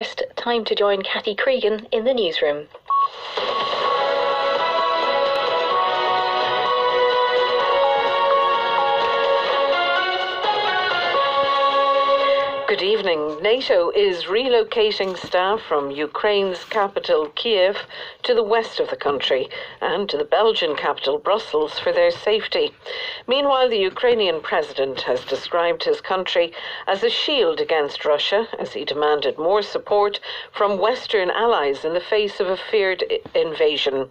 First, time to join Kathy Cregan in the newsroom. Good evening. NATO is relocating staff from Ukraine's capital, Kiev, to the west of the country and to the Belgian capital, Brussels, for their safety. Meanwhile, the Ukrainian president has described his country as a shield against Russia as he demanded more support from Western allies in the face of a feared invasion.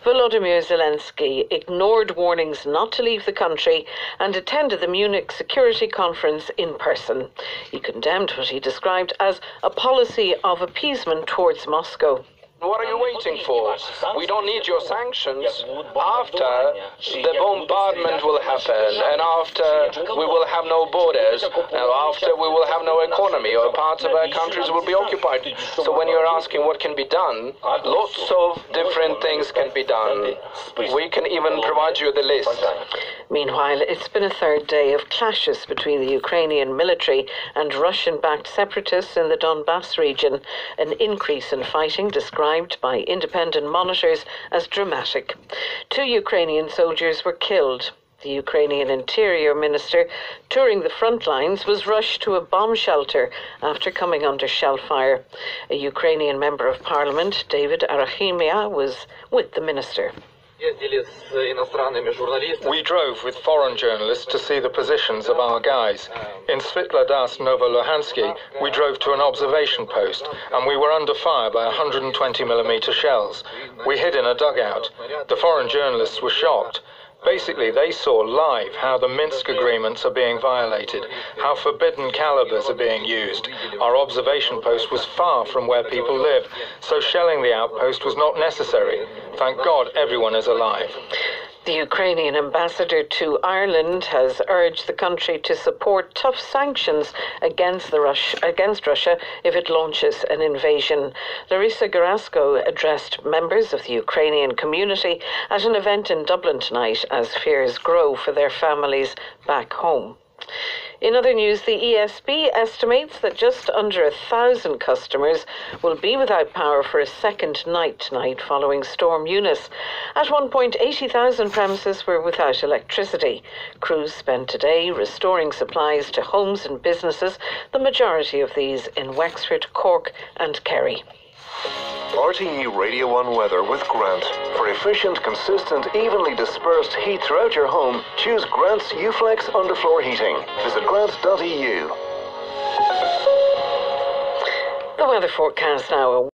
Volodymyr Zelensky ignored warnings not to leave the country and attended the Munich Security Conference in person. He condemned what he described as a policy of appeasement towards Moscow. What are you waiting for? We don't need your sanctions. After the bombardment will happen, and after we will have no borders, after we will have no economy, or parts of our countries will be occupied. So when you're asking what can be done, lots of different things can be done. We can even provide you the list. Meanwhile, it's been a third day of clashes between the Ukrainian military and Russian-backed separatists in the Donbass region, an increase in fighting described by independent monitors as dramatic. 2 Ukrainian soldiers were killed. The Ukrainian Interior Minister, touring the front lines, was rushed to a bomb shelter after coming under shell fire. A Ukrainian member of parliament, David Arachimia, was with the minister. We drove with foreign journalists to see the positions of our guys. In Svitlodarsk Novoluhansky, we drove to an observation post, and we were under fire by 120mm shells. We hid in a dugout. The foreign journalists were shocked. Basically, they saw live how the Minsk agreements are being violated, how forbidden calibers are being used. Our observation post was far from where people live, so shelling the outpost was not necessary. Thank God everyone is alive. The Ukrainian ambassador to Ireland has urged the country to support tough sanctions against Russia if it launches an invasion. Larisa Garasko addressed members of the Ukrainian community at an event in Dublin tonight as fears grow for their families back home. In other news, the ESB estimates that just under 1,000 customers will be without power for a second night tonight following Storm Eunice. At one point, 80,000 premises were without electricity. Crews spent today restoring supplies to homes and businesses, the majority of these in Wexford, Cork and Kerry. RTE Radio 1 weather with Grant. For efficient, consistent, evenly dispersed heat throughout your home, choose Grant's Uflex underfloor heating. Visit grant.eu. The weather forecast now.